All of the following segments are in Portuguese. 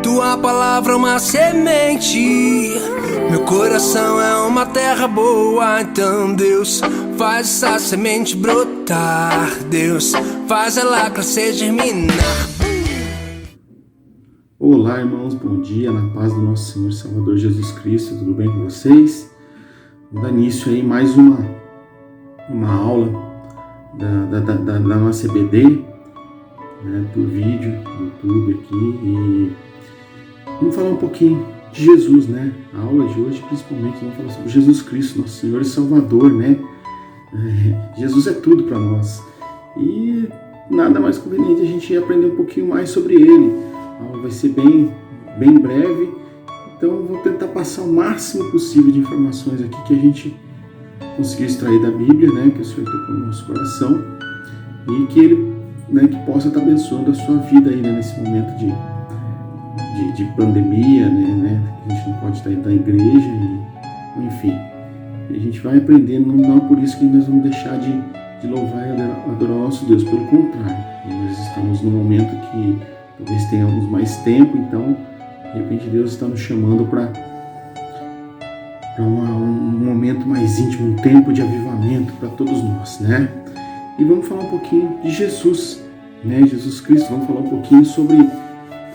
Tua palavra é uma semente, meu coração é uma terra boa. Então Deus, faz essa semente brotar. Deus, faz ela crescer, germinar. Olá, irmãos, bom dia, na paz do nosso Senhor e Salvador Jesus Cristo, tudo bem com vocês? Vamos dar início aí mais uma aula da nossa EBD, né, por vídeo, no YouTube aqui, e vamos falar um pouquinho de Jesus, né? A aula de hoje, principalmente, vamos falar sobre Jesus Cristo, nosso Senhor e Salvador, né? Jesus é tudo para nós, e nada mais conveniente a gente aprender um pouquinho mais sobre Ele. A aula vai ser bem breve, então vou tentar passar o máximo possível de informações aqui que a gente conseguir extrair da Bíblia, né, que o Senhor tocou no nosso coração, e que Ele, né, que possa estar abençoando a sua vida aí, né, nesse momento de pandemia, né, a gente não pode estar da igreja, e, enfim, a gente vai aprendendo, não é por isso que nós vamos deixar de louvar e adorar o nosso Deus, pelo contrário, nós estamos num momento que talvez tenhamos mais tempo, então, de repente, Deus está nos chamando para um momento mais íntimo, um tempo de avivamento para todos nós, né? E vamos falar um pouquinho de Jesus, né? Jesus Cristo, vamos falar um pouquinho sobre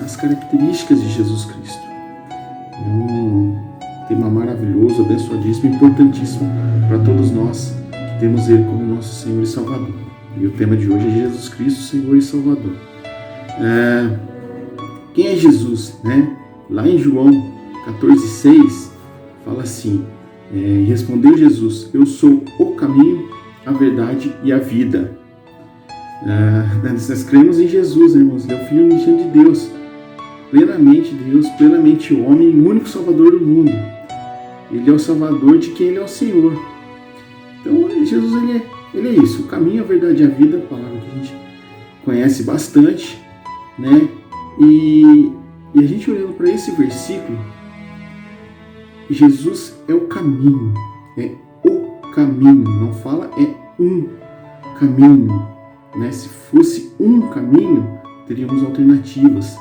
as características de Jesus Cristo. É um tema maravilhoso, abençoadíssimo, importantíssimo para todos nós que temos Ele como nosso Senhor e Salvador. E o tema de hoje é Jesus Cristo, Senhor e Salvador. Quem é Jesus, né? Lá em João 14,6 fala assim, respondeu Jesus, eu sou o caminho, a verdade e a vida. Nós cremos em Jesus, irmãos, Ele é o Filho unigênito de Deus, plenamente homem e o único Salvador do mundo. Ele é o Salvador de quem Ele é o Senhor. Então Jesus, ele é isso, o caminho, a verdade e a vida, a palavra que a gente conhece bastante, né? E a gente olhando para esse versículo, Jesus é o caminho, não fala é um caminho, né? Se fosse um caminho, teríamos alternativas,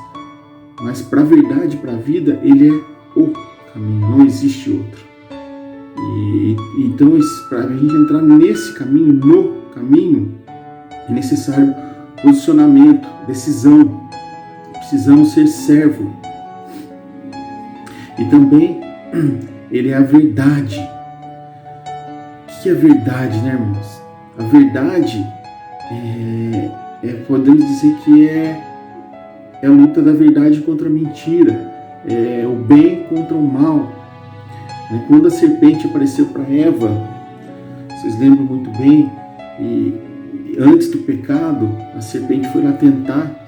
mas para a verdade, para a vida, Ele é o caminho, não existe outro. E então, para a gente entrar nesse caminho, no caminho, é necessário posicionamento, decisão. Precisamos ser servo. E também Ele é a verdade. O que é a verdade, né, irmãos? A verdade podemos dizer que é a luta da verdade contra a mentira, é o bem contra o mal. Quando a serpente apareceu para Eva, vocês lembram muito bem, e antes do pecado, a serpente foi lá tentar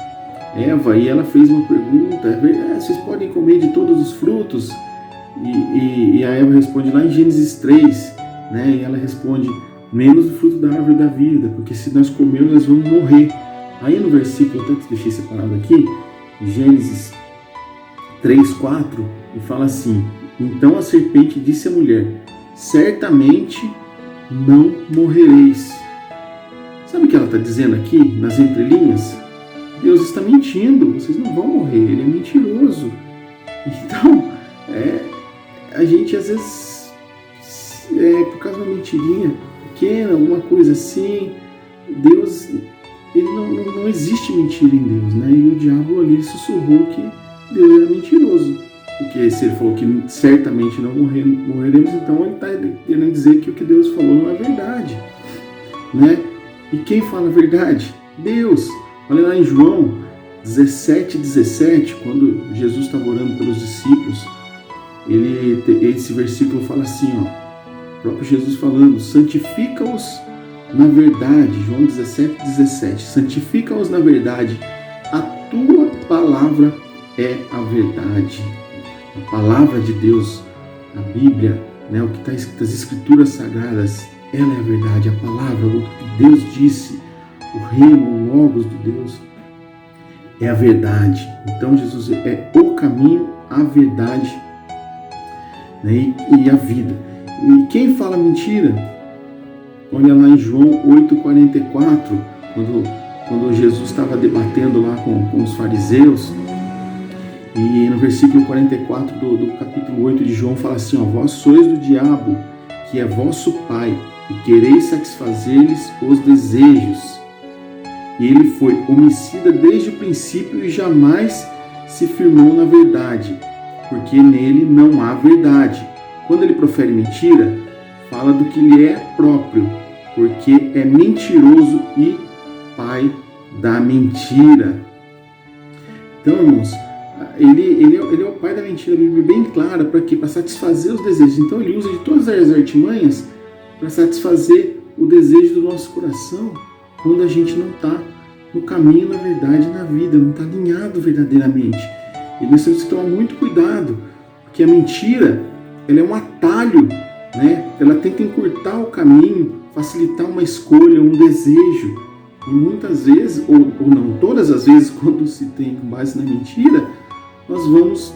Eva, e ela fez uma pergunta, vocês podem comer de todos os frutos? E a Eva responde lá em Gênesis 3, né? E ela responde, menos o fruto da árvore da vida, porque se nós comermos, nós vamos morrer. Aí no versículo, eu até deixei separado aqui, Gênesis 3:4, e fala assim, então a serpente disse à mulher, certamente não morrereis. Sabe o que ela está dizendo aqui, nas entrelinhas? Deus está mentindo, vocês não vão morrer, Ele é mentiroso. Então, a gente às vezes, por causa de uma mentirinha pequena, alguma coisa assim, Deus, ele não existe mentira em Deus, né? E o diabo ali sussurrou que Deus era mentiroso. Porque se Ele falou que certamente não morreremos, então Ele está querendo dizer que o que Deus falou não é verdade, né? E quem fala a verdade? Deus. Olha lá em João 17:17, quando Jesus estava orando pelos discípulos, esse versículo fala assim, o próprio Jesus falando, santifica-os na verdade, João 17:17, santifica-os na verdade, a tua palavra é a verdade. A palavra de Deus, a Bíblia, né, o que está escrito nas Escrituras Sagradas, ela é a verdade, a palavra, o que Deus disse, o reino, o logos de Deus, é a verdade. Então Jesus é o caminho, a verdade, né, e a vida. E quem fala mentira? Olha lá em João 8:44, quando Jesus estava debatendo lá com os fariseus, E no versículo 44 do capítulo 8 de João fala assim, vós sois do diabo, que é vosso pai, e quereis satisfazer-lhes os desejos. E ele foi homicida desde o princípio e jamais se firmou na verdade, porque nele não há verdade. Quando ele profere mentira, fala do que lhe é próprio, porque é mentiroso e pai da mentira. Então, irmãos, ele é o pai da mentira. A Bíblia é bem clara para quê? Para satisfazer os desejos. Então ele usa de todas as artimanhas para satisfazer o desejo do nosso coração quando a gente não está no caminho, na verdade, na vida, não está alinhado verdadeiramente. E nós temos que tomar muito cuidado, porque a mentira, ela é um atalho, né? Ela tenta encurtar o caminho, facilitar uma escolha, um desejo. E muitas vezes, ou não todas as vezes, quando se tem com base na mentira, nós vamos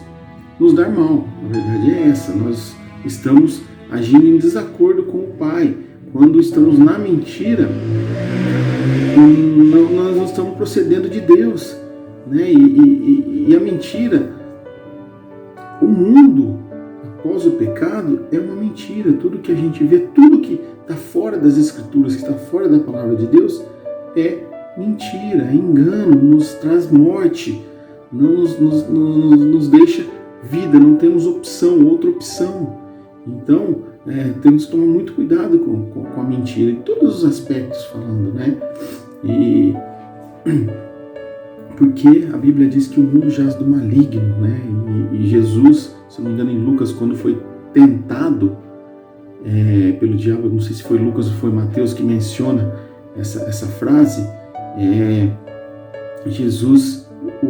nos dar mal. A verdade é essa, nós estamos agindo em desacordo com o Pai. Quando estamos na mentira, nós não estamos procedendo de Deus, né? E a mentira, o mundo após o pecado é uma mentira. Tudo que a gente vê, tudo que está fora das Escrituras, que está fora da palavra de Deus, é mentira, é engano, nos traz morte, não nos deixa vida, não temos outra opção. Então, temos que tomar muito cuidado com a mentira, em todos os aspectos falando, né? E porque a Bíblia diz que o mundo jaz do maligno, né? E Jesus, se não me engano, em Lucas, quando foi tentado pelo diabo, não sei se foi Lucas ou foi Mateus que menciona essa frase, Jesus,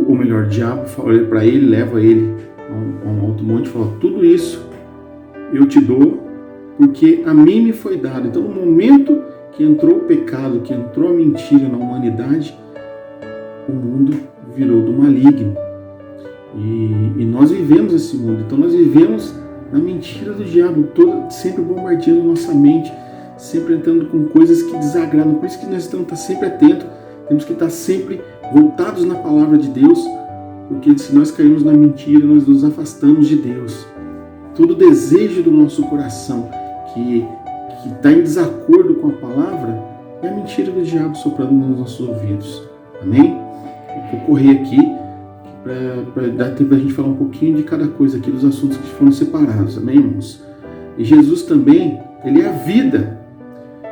ou melhor, o diabo olha para ele, leva ele a um alto monte e fala, tudo isso eu te dou porque a mim me foi dado. Então, no momento que entrou o pecado, que entrou a mentira na humanidade, o mundo virou do maligno. E nós vivemos esse mundo. Então, nós vivemos na mentira do diabo, sempre bombardeando nossa mente, sempre entrando com coisas que desagradam. Por isso que nós temos que estar sempre atentos, temos que estar sempre voltados na palavra de Deus, porque se nós cairmos na mentira, nós nos afastamos de Deus. Todo desejo do nosso coração que está em desacordo com a palavra é a mentira do diabo soprando nos nossos ouvidos. Amém? Eu vou correr aqui para dar tempo para a gente falar um pouquinho de cada coisa aqui, dos assuntos que foram separados. Amém, irmãos? E Jesus também, ele é a vida,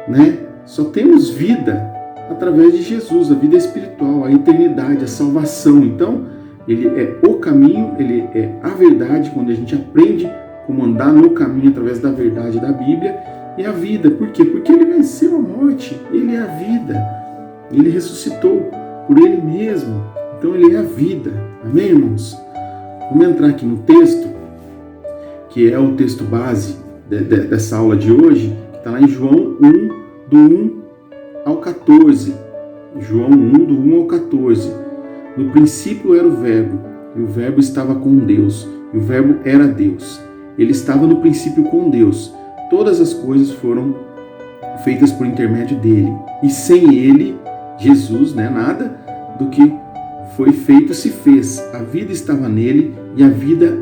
né? Só temos vida através de Jesus, a vida espiritual, a eternidade, a salvação. Então, ele é o caminho, ele é a verdade, quando a gente aprende como andar no caminho através da verdade da Bíblia, e a vida. Por quê? Porque ele venceu a morte, ele é a vida, ele ressuscitou por ele mesmo, então ele é a vida. Amém, irmãos? Vamos entrar aqui no texto, que é o texto base dessa aula de hoje, que está lá em João 1, do 1 ao 14. João 1, do 1 ao 14. No princípio era o Verbo, e o Verbo estava com Deus, e o Verbo era Deus. Ele estava no princípio com Deus. Todas as coisas foram feitas por intermédio dele. E sem ele, Jesus, nada do que foi feito se fez. A vida estava nele e a vida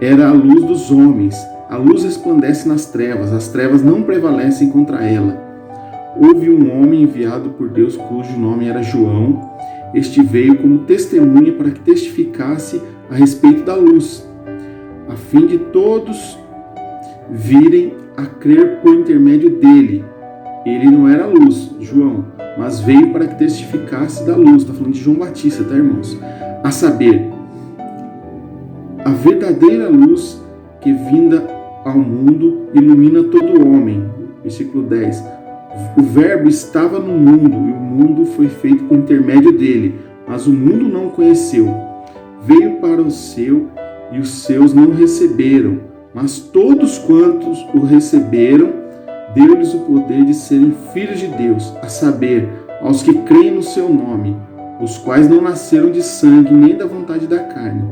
era a luz dos homens. A luz resplandece nas trevas, as trevas não prevalecem contra ela. Houve um homem enviado por Deus cujo nome era João. Este veio como testemunha para que testificasse a respeito da luz, a fim de todos virem a crer por intermédio dele. Ele não era a luz, João, mas veio para que testificasse da luz. Está falando de João Batista, tá, irmãos? A saber, a verdadeira luz que vinda ao mundo ilumina todo homem. Versículo 10. O Verbo estava no mundo e o mundo foi feito por intermédio dele, mas o mundo não o conheceu. Veio para o seu e os seus não o receberam, mas todos quantos o receberam, deu-lhes o poder de serem filhos de Deus, a saber, aos que creem no seu nome, os quais não nasceram de sangue, nem da vontade da carne,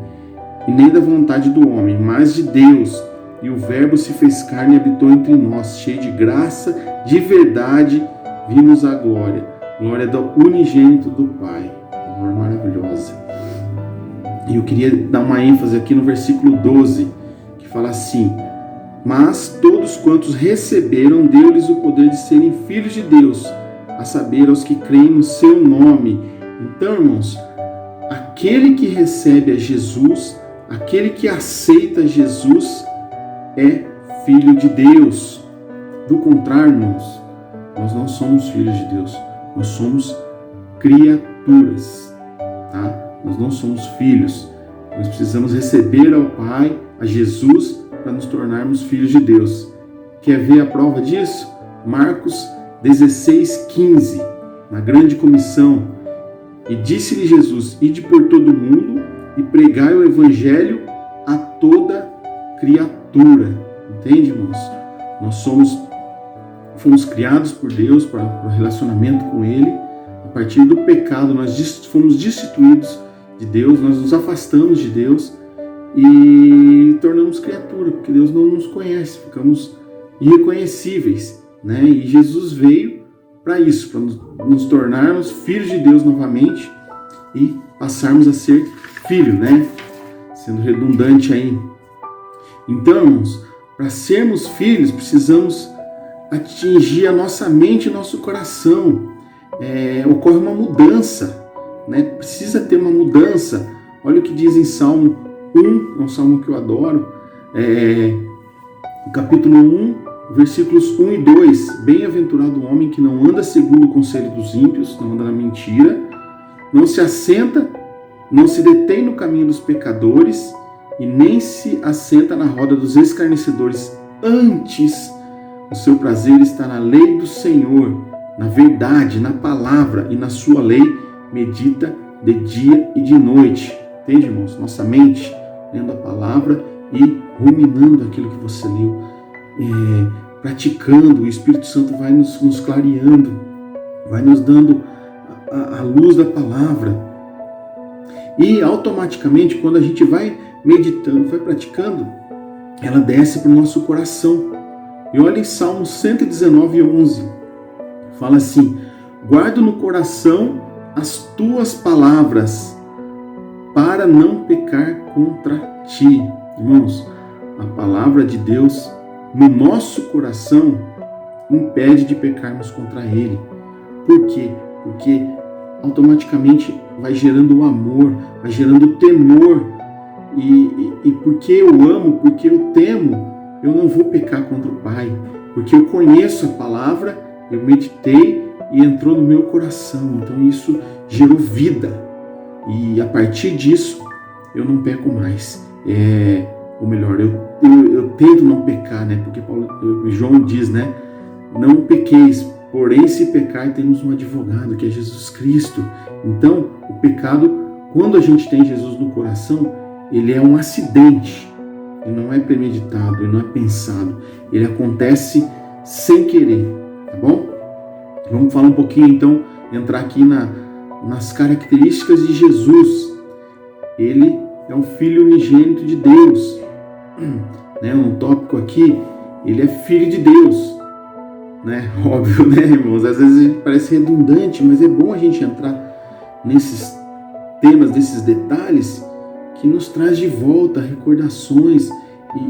e nem da vontade do homem, mas de Deus. E o Verbo se fez carne e habitou entre nós, cheio de graça, de verdade, vimos a glória do unigênito do Pai. Glória maravilhosa. E eu queria dar uma ênfase aqui no versículo 12, que fala assim: mas todos quantos receberam, deu-lhes o poder de serem filhos de Deus, a saber, aos que creem no seu nome. Então, irmãos, aquele que recebe a Jesus, aquele que aceita Jesus, é filho de Deus. Do contrário, irmãos, nós não somos filhos de Deus, nós somos criaturas, tá? Nós não somos filhos. Nós precisamos receber ao Pai, a Jesus, para nos tornarmos filhos de Deus. Quer ver a prova disso? Marcos 16:15, na grande comissão. E disse-lhe Jesus: ide por todo o mundo e pregai o evangelho a toda criatura. Entende, irmãos? Nós fomos criados por Deus para o relacionamento com Ele. A partir do pecado, nós fomos destituídos de Deus, nós nos afastamos de Deus e tornamos criatura, porque Deus não nos conhece, ficamos irreconhecíveis, né? E Jesus veio para isso, para nos tornarmos filhos de Deus novamente e passarmos a ser filho, né? Sendo redundante aí. Então, irmãos, para sermos filhos, precisamos atingir a nossa mente e nosso coração. Ocorre uma mudança, né? Precisa ter uma mudança. Olha o que diz em Salmo 1, é um salmo que eu adoro, capítulo 1, versículos 1 e 2. Bem-aventurado o homem que não anda segundo o conselho dos ímpios, não anda na mentira, não se assenta, não se detém no caminho dos pecadores e nem se assenta na roda dos escarnecedores. Antes, o seu prazer está na lei do Senhor, na verdade, na palavra, e na sua lei medita de dia e de noite. Entende, irmãos? Nossa mente lendo a palavra e ruminando aquilo que você leu, praticando, o Espírito Santo vai nos clareando, vai nos dando a luz da palavra. E automaticamente, quando a gente vai meditando, vai praticando, ela desce para o nosso coração. E olha em Salmo 119:11, fala assim: guardo no coração as tuas palavras, para não pecar contra ti. Irmãos, a palavra de Deus no nosso coração impede de pecarmos contra Ele. Por quê? Porque automaticamente vai gerando o amor, vai gerando o temor. E porque eu amo, porque eu temo, eu não vou pecar contra o Pai. Porque eu conheço a palavra, eu meditei e entrou no meu coração. Então isso gerou vida. E a partir disso, eu não peco mais. Ou melhor, eu tento não pecar, né? Porque João diz, né? Não pequeis, porém se pecar, temos um advogado, que é Jesus Cristo. Então, o pecado, quando a gente tem Jesus no coração, ele é um acidente. Ele não é premeditado, ele não é pensado. Ele acontece sem querer, tá bom? Vamos falar um pouquinho, então, entrar aqui nas características de Jesus. Ele é um filho unigênito de Deus. Um tópico aqui, ele é filho de Deus. Óbvio, né, irmãos? Às vezes parece redundante, mas é bom a gente entrar nesses temas, nesses detalhes, que nos traz de volta recordações,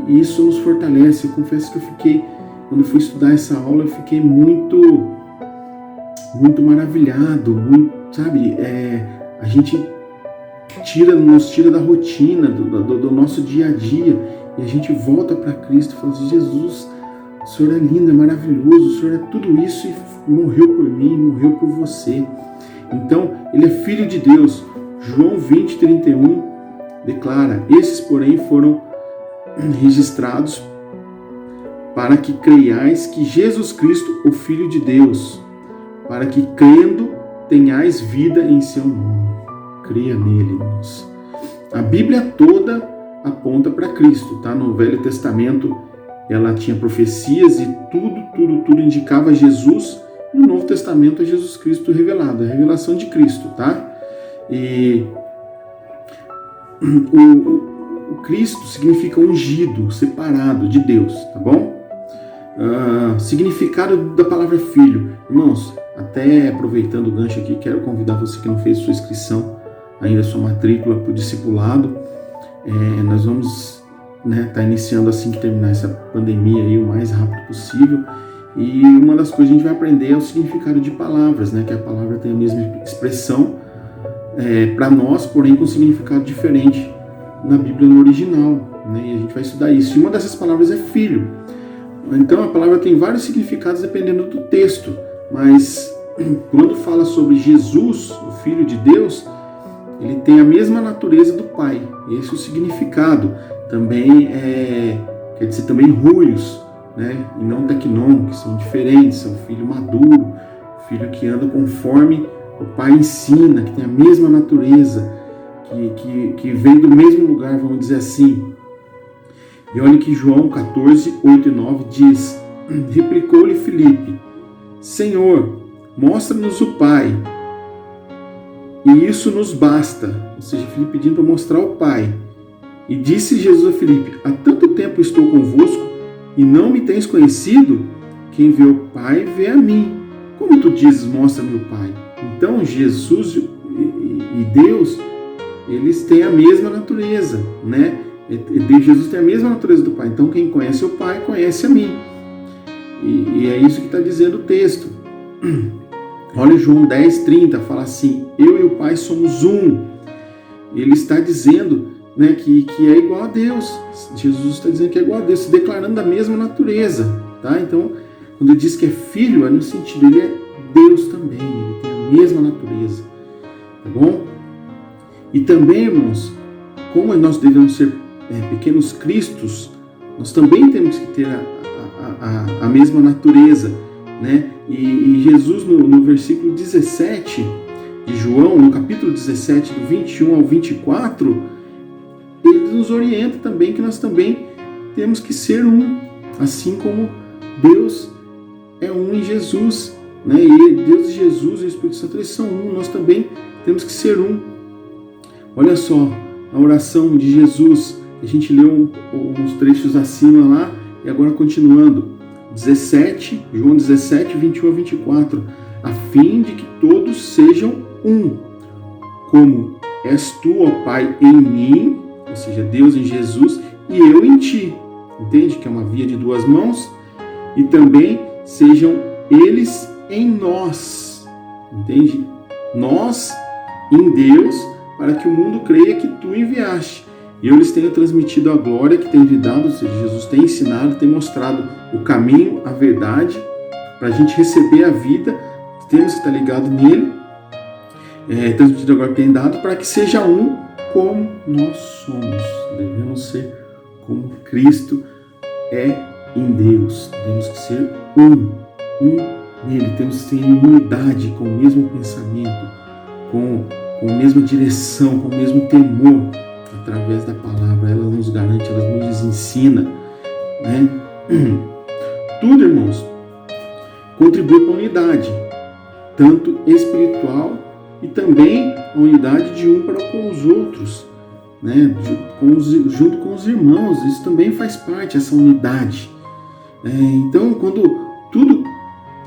e isso nos fortalece. Eu confesso que quando eu fui estudar essa aula, eu fiquei muito maravilhado, sabe? A gente nos tira da rotina, do nosso dia a dia, e a gente volta para Cristo e fala assim: Jesus, o Senhor é lindo, é maravilhoso, o Senhor é tudo isso e morreu por mim, morreu por você. Então, ele é filho de Deus. João 20:31 declara: esses, porém, foram registrados para que creiais que Jesus Cristo, o Filho de Deus, para que, crendo, tenhais vida em seu nome. Creia nele, irmãos. A Bíblia toda aponta para Cristo, tá? No Velho Testamento, ela tinha profecias e tudo indicava Jesus. E no Novo Testamento é Jesus Cristo revelado, a revelação de Cristo, tá? E o Cristo significa ungido, separado de Deus, tá bom? Significado da palavra filho. Irmãos, até aproveitando o gancho aqui, quero convidar você que não fez sua inscrição ainda sua matrícula para o discipulado. Nós vamos tá iniciando assim que terminar essa pandemia aí o mais rápido possível. E uma das coisas que a gente vai aprender é o significado de palavras, que a palavra tem a mesma expressão para nós, porém com significado diferente na Bíblia no original, e a gente vai estudar isso. E uma dessas palavras é filho. Então a palavra tem vários significados dependendo do texto, mas quando fala sobre Jesus, o Filho de Deus, ele tem a mesma natureza do Pai. Esse é o significado. Também quer dizer também ruios, e não tecnon, que são diferentes. São filho maduro, filho que anda conforme o Pai ensina, que tem a mesma natureza, que vem do mesmo lugar, vamos dizer assim. E olha que João 14, 8 e 9 diz: replicou-lhe Filipe: Senhor, mostra-nos o Pai, e isso nos basta. Ou seja, Filipe pedindo para mostrar o Pai. E disse Jesus a Filipe: há tanto tempo estou convosco e não me tens conhecido? Quem vê o Pai vê a mim. Como tu dizes, mostra-me o Pai? Então Jesus e Deus, eles têm a mesma natureza, Jesus tem a mesma natureza do Pai. Então quem conhece o Pai conhece a mim. E é isso que está dizendo o texto. Olha João 10, 30, fala assim: eu e o Pai somos um. Ele está dizendo que é igual a Deus. Jesus está dizendo que é igual a Deus, se declarando da mesma natureza. Então, quando ele diz que é filho, é no sentido, ele é Deus também, ele tem a mesma natureza. Tá bom? E também, irmãos, como nós devemos ser pequenos cristos, nós também temos que ter a mesma natureza. E Jesus, no versículo 17 de João, no capítulo 17, do 21 ao 24, ele nos orienta também que nós também temos que ser um, assim como Deus é um em Jesus. E Deus e Jesus e o Espírito Santo, eles são um, nós também temos que ser um. Olha só a oração de Jesus, a gente leu uns trechos acima lá, e agora continuando. 17, João 17, 21 a 24, a fim de que todos sejam um, como és tu, ó Pai, em mim, ou seja, Deus em Jesus, e eu em ti. Entende? Que é uma via de duas mãos. E também sejam eles em nós. Entende? Nós em Deus, para que o mundo creia que tu enviaste. E eu lhes tenho transmitido a glória que tem lhe dado, ou seja, Jesus tem ensinado, tem mostrado o caminho, a verdade, para a gente receber a vida, temos que estar ligado nele, transmitido a glória que tem dado, para que seja um como nós somos. Devemos ser como Cristo é em Deus. Temos que ser um nele, temos que ter unidade, com o mesmo pensamento, com a mesma direção, com o mesmo temor. Através da palavra, ela nos garante, ela nos ensina, Tudo, irmãos, contribui para a unidade, tanto espiritual e também a unidade de um para com os outros, junto com os irmãos. Isso também faz parte, essa unidade. Então, quando tudo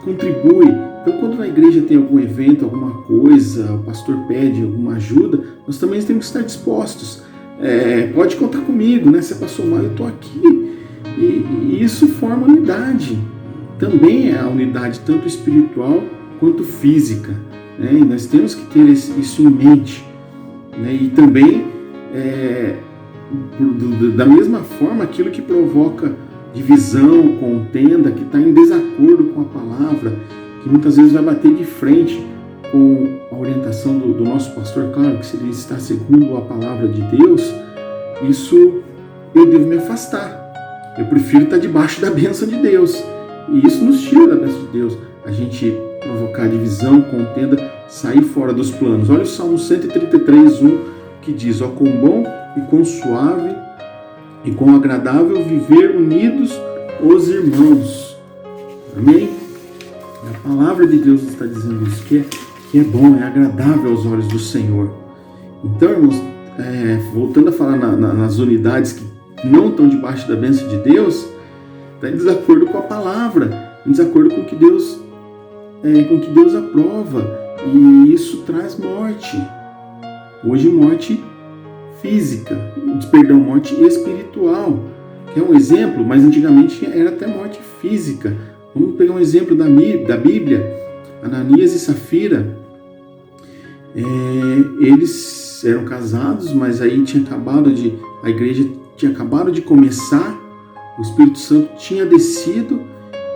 contribui, então quando na igreja tem algum evento, alguma coisa, o pastor pede alguma ajuda, nós também temos que estar dispostos. Pode contar comigo, você passou mal, eu estou aqui. E isso forma unidade. Também é a unidade tanto espiritual quanto física. E nós temos que ter isso em mente. E também, da mesma forma, aquilo que provoca divisão, contenda, que está em desacordo com a palavra, que muitas vezes vai bater de frente com a orientação do nosso pastor, claro que se ele está segundo a palavra de Deus, isso eu devo me afastar. Eu prefiro estar debaixo da bênção de Deus. E isso nos tira da bênção de Deus. A gente provocar divisão, contenda, sair fora dos planos. Olha o Salmo 133, 1, que diz: ó, quão bom e quão suave e quão agradável viver unidos os irmãos. Amém? A palavra de Deus está dizendo isso, que é bom, é agradável aos olhos do Senhor. Então, irmãos, voltando a falar nas unidades que não estão debaixo da bênção de Deus, está em desacordo com a palavra, em desacordo com o que Deus aprova, e isso traz morte. Hoje morte física, perdão, morte espiritual, que é um exemplo, mas antigamente era até morte física. Vamos pegar um exemplo da Bíblia. Ananias e Safira, eles eram casados, mas aí a igreja tinha acabado de começar, o Espírito Santo tinha descido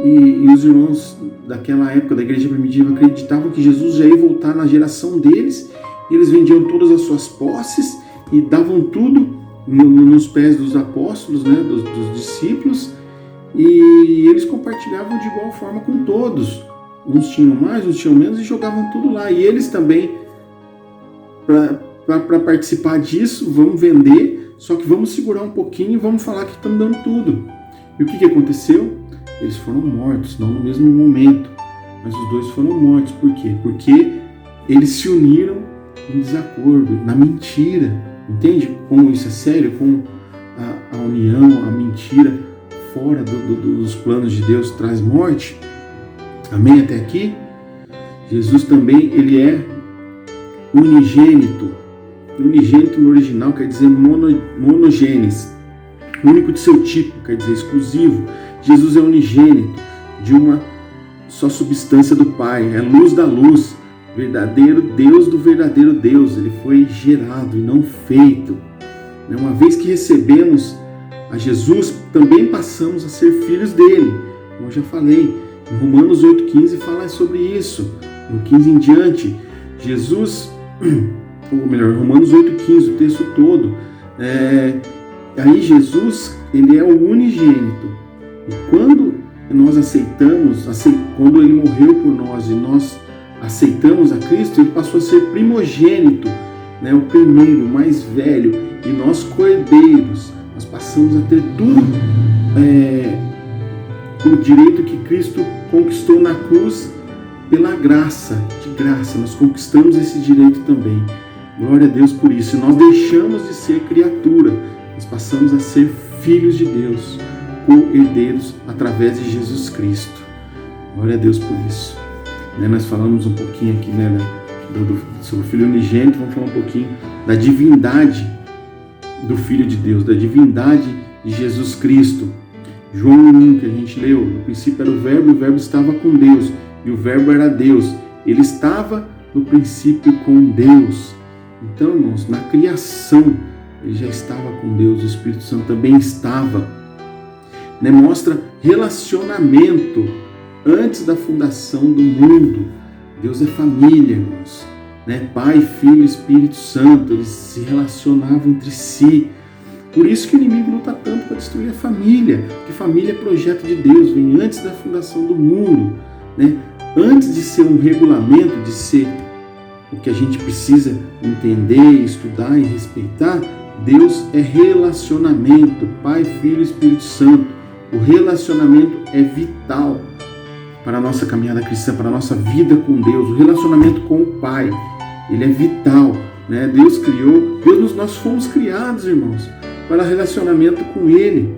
e os irmãos daquela época da igreja primitiva acreditavam que Jesus já ia voltar na geração deles. E eles vendiam todas as suas posses e davam tudo nos pés dos apóstolos, né, dos discípulos, e eles compartilhavam de igual forma com todos. Uns tinham mais, uns tinham menos e jogavam tudo lá. E eles também, para participar disso, vamos vender, só que vamos segurar um pouquinho e vamos falar que estamos dando tudo. E o que aconteceu? Eles foram mortos, não no mesmo momento, mas os dois foram mortos. Por quê? Porque eles se uniram em desacordo, na mentira. Entende como isso é sério? Como a união, a mentira fora dos planos de Deus traz morte. Amém? Até aqui? Jesus também, ele é unigênito. Unigênito no original quer dizer monogênes, único de seu tipo, quer dizer exclusivo. Jesus é unigênito, de uma só substância do Pai, é luz da luz, verdadeiro Deus do verdadeiro Deus. Ele foi gerado e não feito. Uma vez que recebemos a Jesus, também passamos a ser filhos dele. Como eu já falei, em Romanos 8,15 fala sobre isso. No 15 em diante, Jesus, ou melhor, Romanos 8,15, o texto todo, aí Jesus, ele é o unigênito. E quando nós quando ele morreu por nós e nós aceitamos a Cristo, ele passou a ser primogênito, né, o primeiro, o mais velho, e nós co-herdeiros. Nós passamos a ter tudo, o direito que Cristo conquistou na cruz pela graça, de graça. Nós conquistamos esse direito também. Glória a Deus por isso. E nós deixamos de ser criatura, nós passamos a ser filhos de Deus, co-herdeiros através de Jesus Cristo. Glória a Deus por isso. Nós falamos um pouquinho aqui, sobre o Filho unigênito, vamos falar um pouquinho da divindade do Filho de Deus, da divindade de Jesus Cristo. João 1, que a gente leu, no princípio era o Verbo, e o Verbo estava com Deus, e o Verbo era Deus. Ele estava no princípio com Deus. Então, irmãos, na criação, ele já estava com Deus, o Espírito Santo também estava. Mostra relacionamento antes da fundação do mundo. Deus é família, irmãos. Pai, Filho e Espírito Santo, eles se relacionavam entre si. Por isso que o inimigo luta tanto para destruir a família, porque família é projeto de Deus, vem antes da fundação do mundo. Antes de ser um regulamento, de ser o que a gente precisa entender, estudar e respeitar, Deus é relacionamento, Pai, Filho e Espírito Santo. O relacionamento é vital para a nossa caminhada cristã, para a nossa vida com Deus. O relacionamento com o Pai, ele é vital. Deus criou, nós fomos criados, irmãos, para relacionamento com Ele.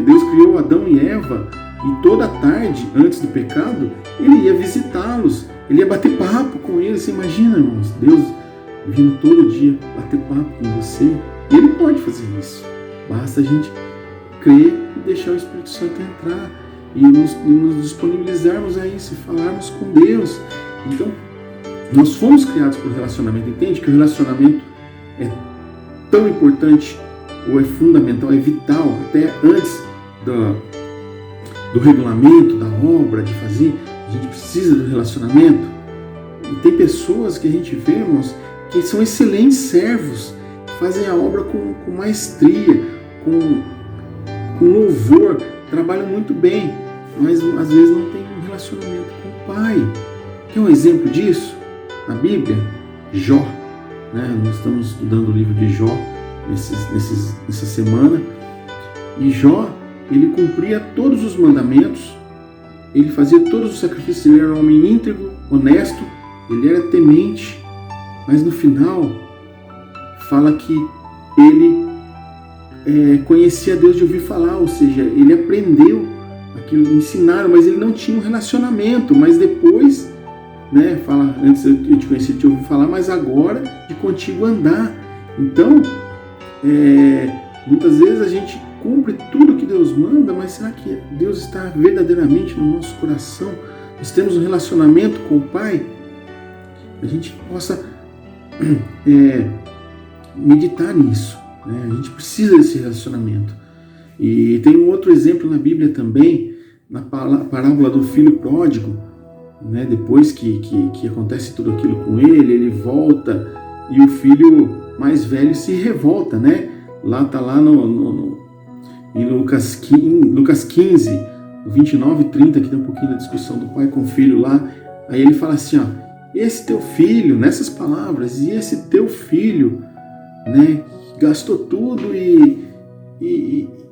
Deus criou Adão e Eva, e toda tarde, antes do pecado, Ele ia visitá-los, Ele ia bater papo com eles. Você imagina, irmãos, Deus vindo todo dia bater papo com você? Ele pode fazer isso, basta a gente crer e deixar o Espírito Santo entrar e nos disponibilizarmos a isso e falarmos com Deus. Então, nós fomos criados por relacionamento. Entende que o relacionamento é tão importante, ou é fundamental, é vital, até antes do regulamento, da obra, de fazer. A gente precisa do relacionamento. E tem pessoas que a gente vê, irmãos, que são excelentes servos, que fazem a obra com maestria, com louvor, trabalham muito bem, mas às vezes não tem um relacionamento com o Pai. Quer um exemplo disso? Na Bíblia, Jó. Nós estamos estudando o livro de Jó nessa semana. E Jó, ele cumpria todos os mandamentos, ele fazia todos os sacrifícios, ele era um homem íntegro, honesto, ele era temente, mas no final fala que ele conhecia Deus de ouvir falar, ou seja, ele aprendeu aquilo, ensinaram, mas ele não tinha um relacionamento. Mas depois né? Fala, antes eu te conheci, te ouvi falar, mas agora de contigo andar. Então, muitas vezes a gente cumpre tudo que Deus manda, mas será que Deus está verdadeiramente no nosso coração? Nós temos um relacionamento com o Pai? A gente possa meditar nisso, né? A gente precisa desse relacionamento. E tem um outro exemplo na Bíblia também, na parábola do filho pródigo, né? Depois que acontece tudo aquilo com ele volta e o filho mais velho se revolta, né? Lá está lá em Lucas 15, 29 e 30, que tem um pouquinho da discussão do pai com o filho lá. Aí ele fala assim, ó, esse teu filho, nessas palavras, e esse teu filho, né, gastou tudo e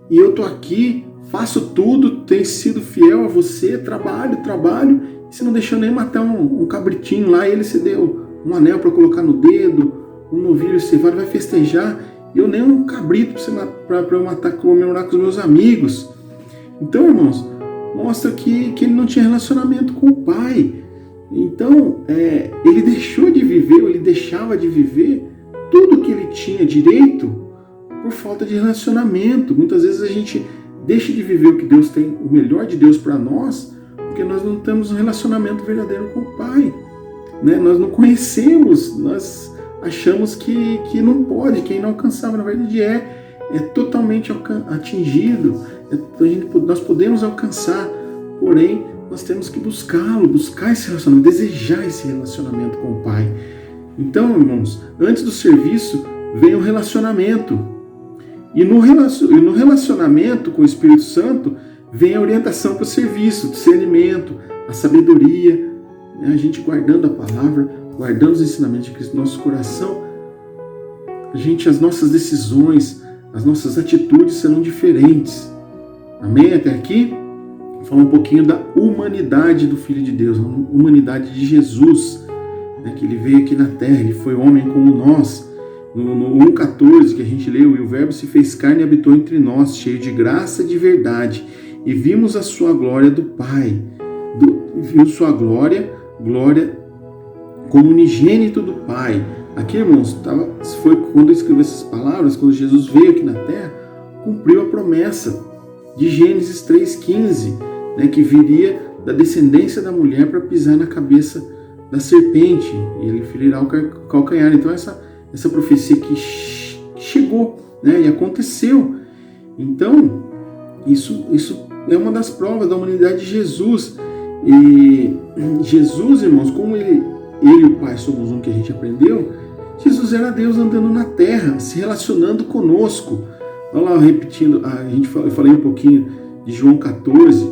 eu tô aqui, faço tudo, tenho sido fiel a você, trabalho, e você não deixou nem matar um cabritinho lá, e ele se deu um anel para colocar no dedo, um novilho cevado, vai festejar, e eu nem um cabrito para eu matar, comemorar com os meus amigos. Então, irmãos, mostra que ele não tinha relacionamento com o pai. Então, ele deixou de viver, ou ele deixava de viver tudo que ele tinha direito por falta de relacionamento. Muitas vezes a gente deixa de viver o que Deus tem, o melhor de Deus para nós, porque nós não temos um relacionamento verdadeiro com o Pai, né? Nós não conhecemos, nós achamos que não pode, que é inalcançável. Na verdade é totalmente atingido, nós podemos alcançar, porém nós temos que buscá-lo, buscar esse relacionamento, desejar esse relacionamento com o Pai. Então, irmãos, antes do serviço vem o relacionamento. E no relacionamento com o Espírito Santo vem a orientação para o serviço, o discernimento, a sabedoria, né? A gente guardando a palavra, guardando os ensinamentos de Cristo no nosso coração, as nossas decisões, as nossas atitudes serão diferentes. Amém? Até aqui? Falar um pouquinho da humanidade do Filho de Deus, a humanidade de Jesus, né? Que ele veio aqui na terra, ele foi homem como nós. No 1,14 que a gente leu, e o verbo se fez carne e habitou entre nós, cheio de graça e de verdade, e vimos a sua glória do Pai, vimos sua glória como unigênito do Pai. Aqui, irmãos, foi quando eu escrevi essas palavras, quando Jesus veio aqui na terra, cumpriu a promessa de Gênesis 3,15, né, que viria da descendência da mulher para pisar na cabeça da serpente, e ele ferirá o calcanhar. Então essa profecia que chegou, né, e aconteceu. Então, isso é uma das provas da humanidade de Jesus. E Jesus, irmãos, como ele e o Pai somos um, que a gente aprendeu, Jesus era Deus andando na terra, se relacionando conosco. Olha lá, repetindo, eu falei um pouquinho de João 14,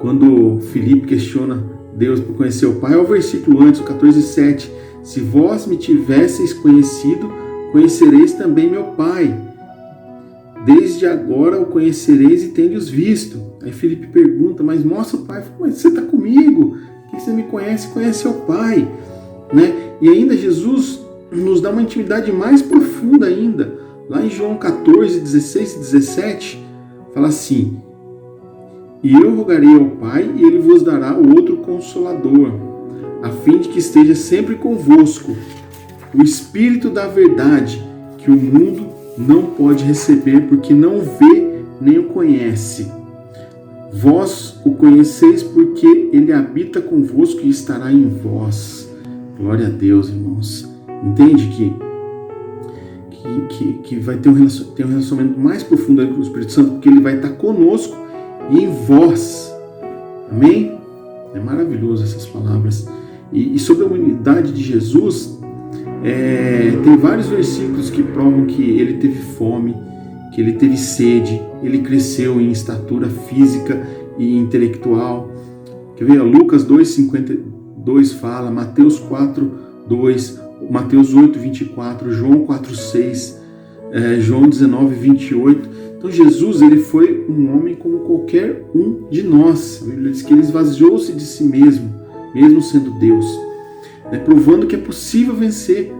quando Filipe questiona Deus por conhecer o Pai. É o versículo antes, o 14:7. Se vós me tivesseis conhecido, conhecereis também meu Pai. Desde agora o conhecereis e tendes visto. Aí Filipe pergunta, mas mostra o Pai. Mas você está comigo? Que você me conhece, conhece o Pai. Né? E ainda Jesus nos dá uma intimidade mais profunda ainda. Lá em João 14, 16 e 17, fala assim: e eu rogarei ao Pai, e ele vos dará o outro Consolador, a fim de que esteja sempre convosco, o Espírito da verdade, que o mundo não pode receber, porque não vê nem o conhece. Vós o conheceis, porque ele habita convosco e estará em vós. Glória a Deus, irmãos. Entende que vai ter um relacionamento mais profundo com o Espírito Santo, porque ele vai estar conosco e em vós. Amém? É maravilhoso essas palavras. E sobre a humanidade de Jesus, tem vários versículos que provam que ele teve fome, que ele teve sede, ele cresceu em estatura física e intelectual. Quer ver? Lucas 2,52 fala, Mateus 4,2, Mateus 8,24, João 4,6, João 19,28. Então Jesus, ele foi um homem como qualquer um de nós. A Bíblia diz que ele esvaziou-se de si mesmo, mesmo sendo Deus, né? Provando que é possível vencer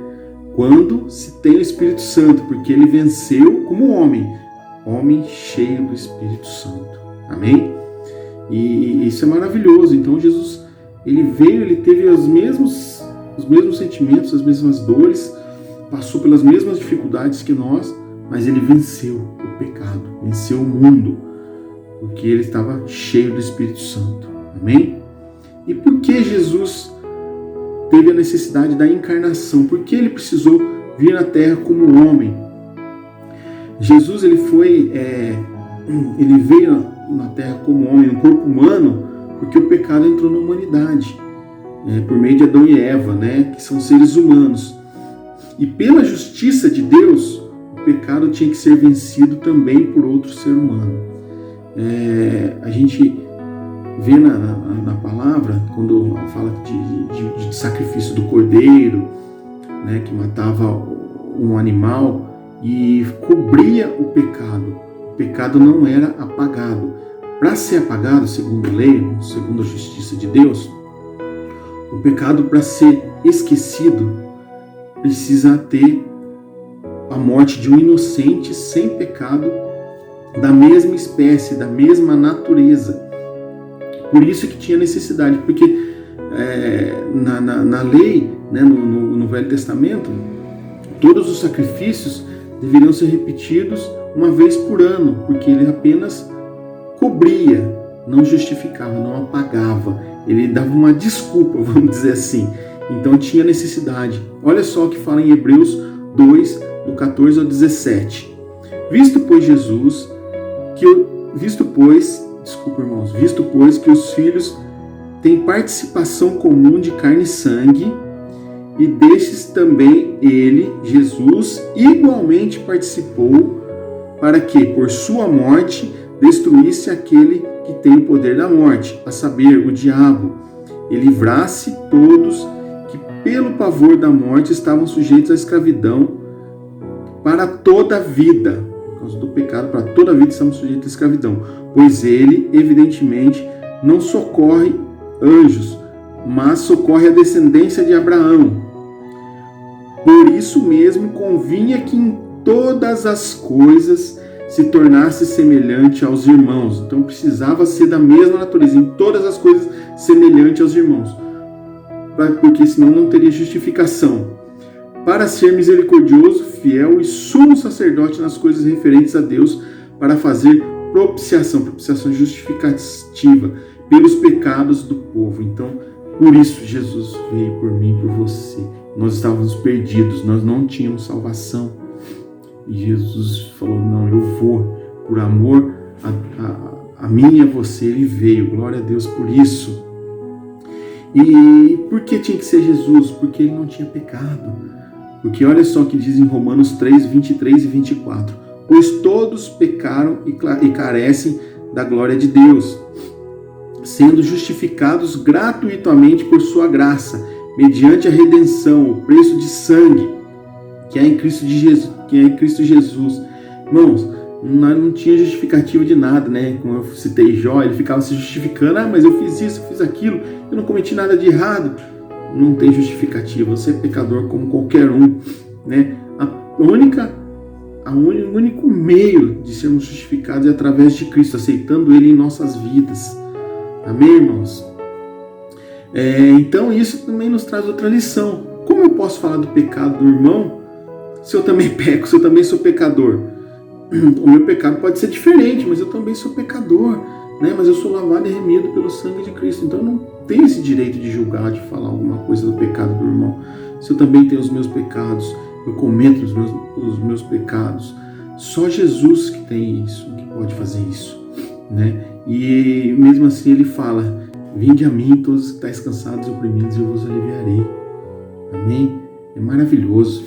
quando se tem o Espírito Santo, porque ele venceu como homem cheio do Espírito Santo. Amém? E isso é maravilhoso. Então Jesus Ele veio, ele teve os mesmos sentimentos, as mesmas dores, passou pelas mesmas dificuldades que nós, mas ele venceu o pecado, venceu o mundo, porque ele estava cheio do Espírito Santo. Amém? E por que Jesus teve a necessidade da encarnação? Por que ele precisou vir na Terra como homem? Jesus ele veio na Terra como homem, no corpo humano, porque o pecado entrou na humanidade, por meio de Adão e Eva, né, que são seres humanos. E pela justiça de Deus, o pecado tinha que ser vencido também por outro ser humano. A gente vê na palavra, quando fala de sacrifício do cordeiro, né, que matava um animal e cobria o pecado. O pecado não era apagado. Para ser apagado, segundo a lei, segundo a justiça de Deus, o pecado, para ser esquecido, precisa ter a morte de um inocente sem pecado, da mesma espécie, da mesma natureza. Por isso que tinha necessidade, porque na lei, né, no Velho Testamento, todos os sacrifícios deveriam ser repetidos uma vez por ano, porque ele apenas cobria, não justificava, não apagava. Ele dava uma desculpa, vamos dizer assim. Então tinha necessidade. Olha só o que fala em Hebreus 2, do 14 ao 17. Visto, pois, que os filhos têm participação comum de carne e sangue, e destes também ele, Jesus, igualmente participou, para que, por sua morte, destruísse aquele que tem o poder da morte, a saber, o diabo, e livrasse todos que, pelo pavor da morte, estavam sujeitos à escravidão para toda a vida. Por causa do pecado, para toda a vida estamos sujeitos à escravidão. Pois ele, evidentemente, não socorre anjos, mas socorre a descendência de Abraão. Por isso mesmo convinha que em todas as coisas se tornasse semelhante aos irmãos. Então precisava ser da mesma natureza, em todas as coisas semelhante aos irmãos, porque senão não teria justificação. Para ser misericordioso, fiel e sumo sacerdote nas coisas referentes a Deus, para fazer propiciação justificativa pelos pecados do povo. Então, por isso Jesus veio por mim, por você. Nós estávamos perdidos, nós não tínhamos salvação. E Jesus falou, não, eu vou, por amor a mim e a você, ele veio. Glória a Deus por isso. E por que tinha que ser Jesus? Porque ele não tinha pecado. Porque olha só o que diz em Romanos 3, 23 e 24. Pois todos pecaram e carecem da glória de Deus, sendo justificados gratuitamente por sua graça, mediante a redenção, o preço de sangue, que é em Cristo Jesus. Irmãos, não tinha justificativa de nada, né? Como eu citei Jó, ele ficava se justificando, mas eu fiz isso, eu fiz aquilo, eu não cometi nada de errado. Não tem justificativa, você é pecador como qualquer um, né? O único meio de sermos justificados é através de Cristo, aceitando ele em nossas vidas. Amém, irmãos? Então isso também nos traz outra lição. Como eu posso falar do pecado do irmão se eu também peco, se eu também sou pecador? O meu pecado pode ser diferente, mas eu também sou pecador, né? Mas eu sou lavado e remido pelo sangue de Cristo. Então eu não tenho esse direito de julgar, de falar alguma coisa do pecado do irmão. Se eu também tenho os meus pecados, eu cometo os meus pecados. Só Jesus que tem isso, que pode fazer isso, né? E mesmo assim ele fala, vinde a mim todos que estáis cansados e oprimidos, eu vos aliviarei. Amém? É maravilhoso.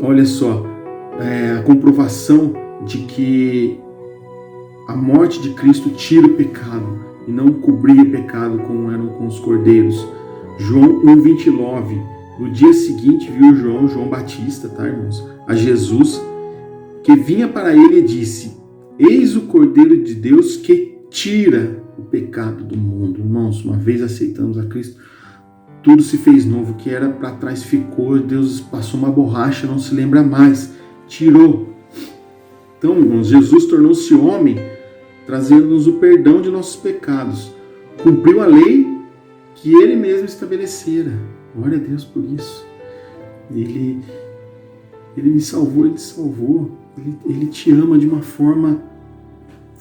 Olha só, a comprovação de que a morte de Cristo tira o pecado e não cobria pecado como eram com os cordeiros. João 1,29. No dia seguinte viu João Batista, tá, irmãos, a Jesus, que vinha para ele e disse, eis o Cordeiro de Deus que tira o pecado do mundo. Irmãos, uma vez aceitamos a Cristo, tudo se fez novo, o que era para trás ficou, Deus passou uma borracha, não se lembra mais, tirou. Então, irmãos, Jesus tornou-se homem, trazendo-nos o perdão de nossos pecados. cumpriu a lei que ele mesmo estabelecera. Glória a Deus por isso. Ele me salvou, ele te salvou. Ele te ama de uma forma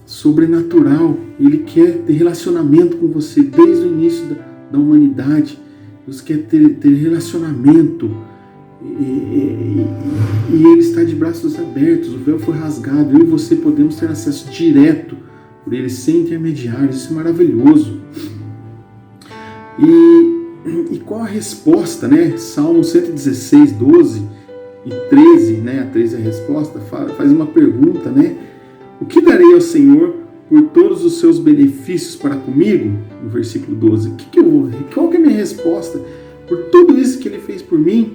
sobrenatural. Ele quer ter relacionamento com você desde o início da humanidade. Deus quer ter relacionamento. E Ele está de braços abertos. O véu foi rasgado. Eu e você podemos ter acesso direto por Ele, sem intermediários. Isso é maravilhoso. E qual a resposta, né? Salmo 116, 12 e 13, né? A 13 é a resposta, faz uma pergunta, né? O que darei ao Senhor por todos os seus benefícios para comigo? No versículo 12. Qual que é a minha resposta? Por tudo isso que Ele fez por mim,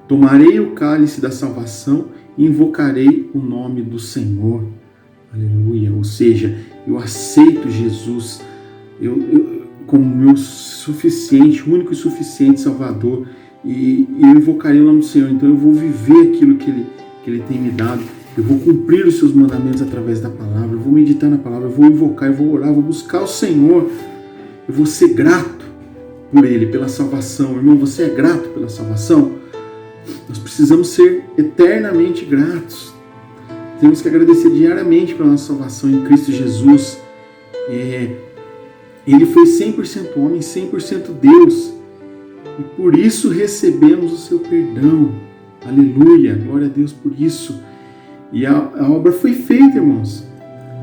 tomarei o cálice da salvação e invocarei o nome do Senhor. Aleluia. Ou seja, eu aceito Jesus como meu suficiente, único e suficiente Salvador, e eu invocarei o nome do Senhor. Então eu vou viver aquilo que Ele tem me dado, eu vou cumprir os seus mandamentos através da palavra, eu vou meditar na palavra, eu vou invocar, eu vou orar, eu vou buscar o Senhor, eu vou ser grato por Ele, pela salvação. Irmão, você é grato pela salvação? Nós precisamos ser eternamente gratos. Temos que agradecer diariamente pela nossa salvação em Cristo Jesus. Ele foi 100% homem, 100% Deus. E por isso recebemos o seu perdão. Aleluia, glória a Deus por isso. E a obra foi feita, irmãos.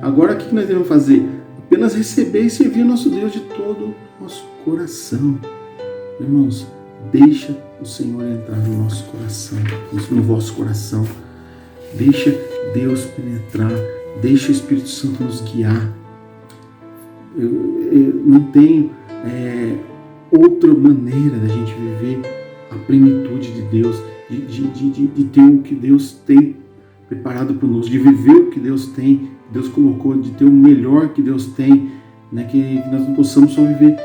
Agora o que nós devemos fazer? Apenas receber e servir o nosso Deus de todo o nosso coração. Irmãos, deixa o Senhor entrar no nosso coração, no vosso coração. Deixa Deus penetrar, deixa o Espírito Santo nos guiar. Eu não tenho outra maneira da gente viver a plenitude de Deus, de ter o que Deus tem preparado para nós, de viver o que Deus tem, Deus colocou, de ter o melhor que Deus tem, né? Que nós não possamos só viver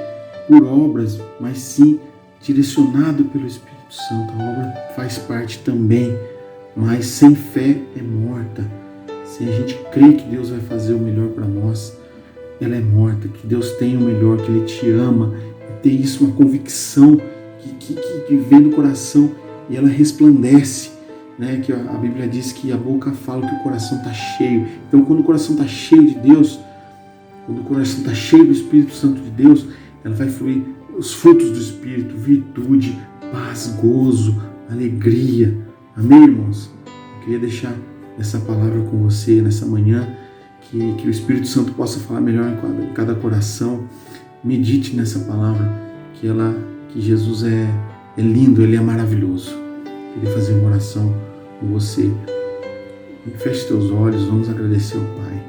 por obras, mas sim direcionado pelo Espírito Santo. A obra faz parte também, mas sem fé é morta. Se a gente crê que Deus vai fazer o melhor para nós, ela é morta, que Deus tem o melhor, que Ele te ama, e ter isso, uma convicção que vem do coração e ela resplandece, né? Que a Bíblia diz que a boca fala que o coração está cheio. Então, quando o coração está cheio de Deus, quando o coração está cheio do Espírito Santo de Deus, ela vai fluir os frutos do Espírito: virtude, paz, gozo, alegria. Amém, irmãos? Eu queria deixar essa palavra com você nessa manhã, que o Espírito Santo possa falar melhor em cada coração. Medite nessa palavra, que Jesus é lindo, Ele é maravilhoso. Queria fazer uma oração com você. Feche teus olhos, vamos agradecer ao Pai.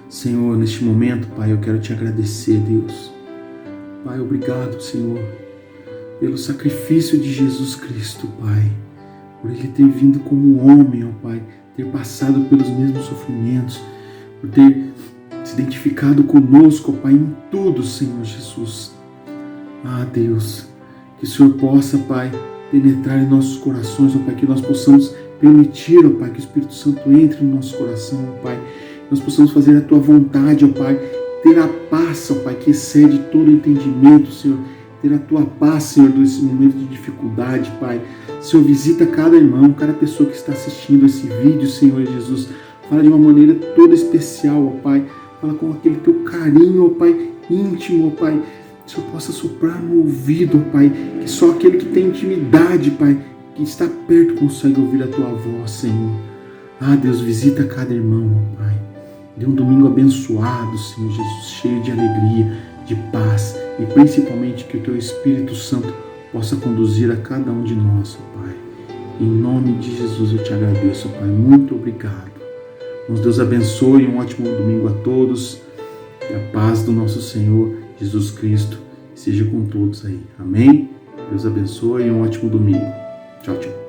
Senhor, neste momento, Pai, eu quero te agradecer, Deus. Pai, obrigado, Senhor, pelo sacrifício de Jesus Cristo, Pai, por Ele ter vindo como homem, ó Pai, ter passado pelos mesmos sofrimentos, por ter se identificado conosco, ó Pai, em tudo, Senhor Jesus. Ah, Deus, que o Senhor possa, Pai, penetrar em nossos corações, ó Pai, que nós possamos permitir, ó Pai, que o Espírito Santo entre no nosso coração, ó Pai, que nós possamos fazer a Tua vontade, ó Pai, ter a paz, ó Pai, que excede todo entendimento, Senhor, ter a Tua paz, Senhor, nesse momento de dificuldade, Pai. Senhor, visita cada irmão, cada pessoa que está assistindo esse vídeo, Senhor Jesus. Fala de uma maneira toda especial, ó Pai. Fala com aquele Teu carinho, ó Pai, íntimo, ó Pai. Que o Senhor possa soprar no ouvido, ó Pai. Que só aquele que tem intimidade, Pai, que está perto, consegue ouvir a Tua voz, Senhor. Ah, Deus, visita cada irmão, ó Pai. Dê um domingo abençoado, Senhor Jesus, cheio de alegria, de paz e principalmente que o Teu Espírito Santo possa conduzir a cada um de nós, ó Pai. Em nome de Jesus eu te agradeço, ó Pai. Muito obrigado. Deus abençoe, um ótimo domingo a todos. Que a paz do nosso Senhor Jesus Cristo seja com todos aí. Amém? Deus abençoe e um ótimo domingo. Tchau, tchau.